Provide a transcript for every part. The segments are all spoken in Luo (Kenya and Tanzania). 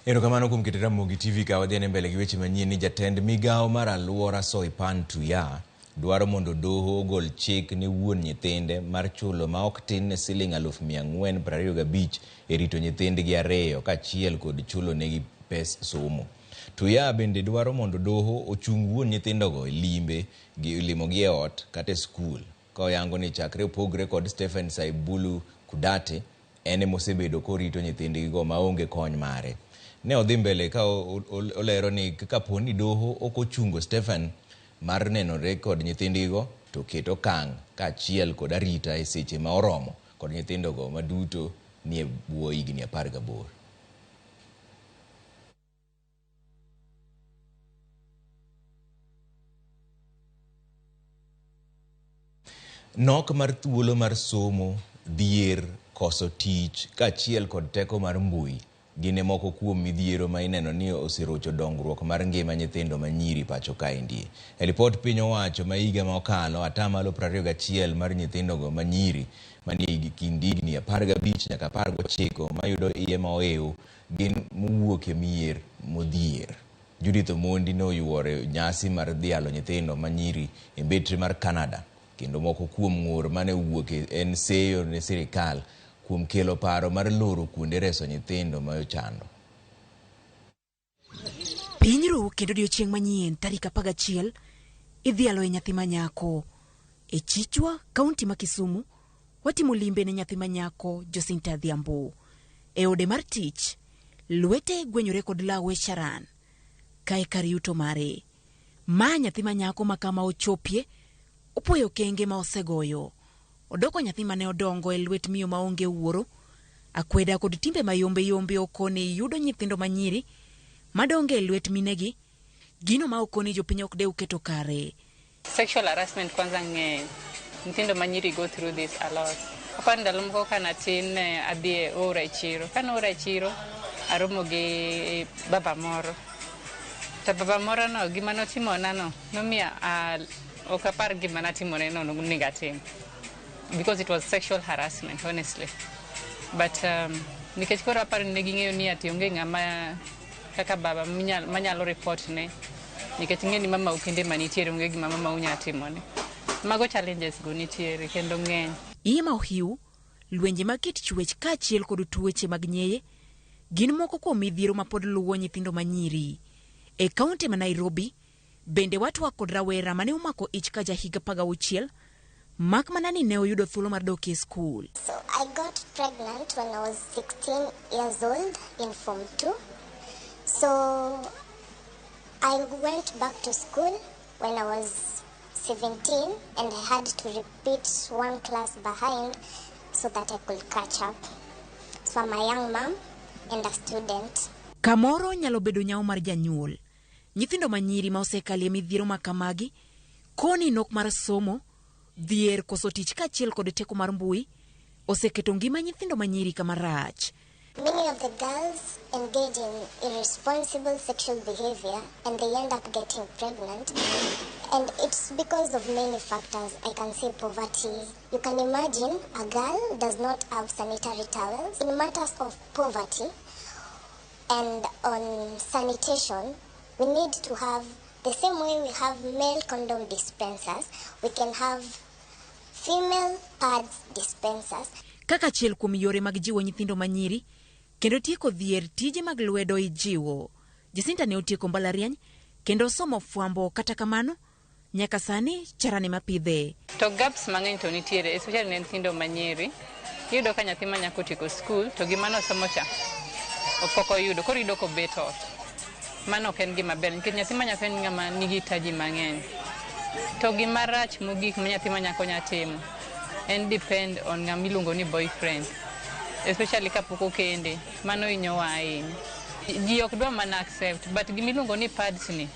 Erokamano kuom keto Ramogi TV ka wadhi mbele gi weche manyien ni jatend migawo mar alwora Soipan Tuya dwaro mondo doho ogol chik ne wuon nyithinde mar chulo ma ok tin ne Sh425 e rito nyithindgi ariyo kaachiel kod chulo negi pes somo. Tuya bende dwaro mondo doho ochung wuon nyithindogo e limbe gi limogi e ot kata e skul ka oyango ni chakre opogre kod Stephen Saibulu Kudate ene mosebedo korito nyithindgigo maonge kony mare. Ne odhi mbele ka olero ni kaponi doho ok ochungo Stephen mar nenore kod nyithindigo to keto kang' kaachiel kod arita e seche ma oromo kod nyithindogo maduto ni e bwo higni 18. Nok mar thuolo mar somo, dhier, koso tich kaachiel kod teko mar mbui gine moko kuom midhiero ma ineno ni oserocho dongruok mar ngima nyithindo manyiri pachoka indie. E ripot piny owacho ma higa ma okalo, atamalo 21 mar nyithindogo manyiri manie kind higni 15 nyaka 19 mayudo iye ma oew gin mowuok e mier modhier. Judith Omondi noyuoro nyasi mar dhialo nyithindo manyiri e mbetre mar Canada, kendo moko kuom ng'ur mane wuok en seyo ne sirikal kuom kelo paro mar loro kuonde reso nyithindo ma ochando. Piny ru kendo odiochieng' manyien tarik 11 idhialo e nyathi manyako. E Chichwa, kaunti ma Kisumu, watimo limbe ne nyathi manyako Josinta Dhiambo. E ode mar tich, lwete gwenyore kod lawe sharan. Kae kar yuto mare. Ma nyathi manyako makama ochopie, opuoyo kenge ma osegoyo. Odoko nyathi mane odongo e lwet miyo maonge wuoro. Akweda kod timbe mayombe okone yudo nyithindo manyiri madonge e lwet minegi, gino ma okone jopiny ok deu keto kare. Sexual harassment kwanza ng'eny. Nyithindo manyiri go through this a lot. Aparo ndalo moko kana tin adhi ora e chiro. Kana ora e chiro aromo gi baba moro. To baba moro no gima notimona no nomiya ok apar gima natimone no negatim. Because it was sexual harassment, honestly. But nikech koro aparo ne ging'eyo ni ati onge ng'ama kaka baba manyalo report ne, nikech ng'e ni mama ukende manitiere onge gima mama unya timone. Mago challenges go nitiere kendo ng'eny. Ima ohiu, lwenje mag kit chwech kaachiel kod tuoche mag nyeye gin moko kuom midhiero ma pod luwo nyithindo manyiri. E kaunti ma Nairobi, bende watwa kod rawera mane umako ich ka jahiga 16 mak manani ne oyudo thuolo mar dok e school. So I got pregnant when I was 16 years old in Form 2. So I went back to school when I was 17 and I had to repeat one class behind so that I could catch up. So I'm a young mom and a student. Kamoro nyalo bedo nyao mar janyuol. Nyithindo manyiri ma osekalie midhiero makamagi, koni nok mar somo, dhier koso tich kaachiel kod teko mar mbui, oseketo ngima nyithindo manyiri kama rach. Many of the girls engage in irresponsible sexual behavior and they end up getting pregnant. And it's because of many factors. I can say poverty. You can imagine a girl does not have sanitary towels. In matters of poverty and on sanitation, we need to have, the same way we have male condom dispensers, we can have female pads dispensers. Kaka chiel kuom yore mag jiwo nyithindo manyiri, kendo tieko dhier tije mag lwedo ijiwo. Jacinta ne otieko mbalariany, kendo somo fwambo kata kamano, nyaka sani charane mapidhe. To gaps mang'eny to nitiere, especially ne nyithindo manyiri. Yudo ka nyathi manyako tieko school, to gimano somo cha opoko yudo, koro yudo ko bet ot. Mano ok en gima ber, nikech nyathi manyako en ng'ama nigi taji mang'eny. To gima rach mogik ma nyathi manyako nyatimo en depend on ng'ama iluongo ni boyfriend, especially kapok okende. Mano hinyowa ahinya. Ji ok dwa mana accept, but gima iluongo ni pads ni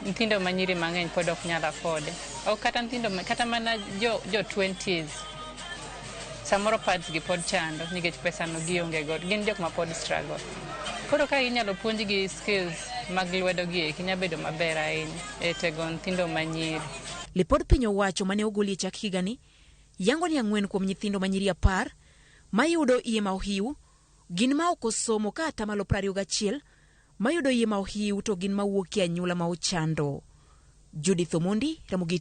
nyithindo manyiri mang'eny pod ok nyal afford. Ok kata nyithindo kata mana jo 20s. Samoro pads gi pod chando nikech pesa no gionge god. Gin jok ma pod struggle. Koro ka inyalo puonj gi skills mag lwedo gi kinya bedo maber ahinya e tego nyithindo manyiri. Lipod piny owacho mane ogoli e chak higani yango ni 4 kuom nyithindo manyiri 10 oseyudo kony. mayudo iye ma ohiu Gin ma ok osomo ka atamalo 21 mayudo yie ma ohiu to gin ma wuok e anyuola ma ochando. Judith Omondi, Ramogi.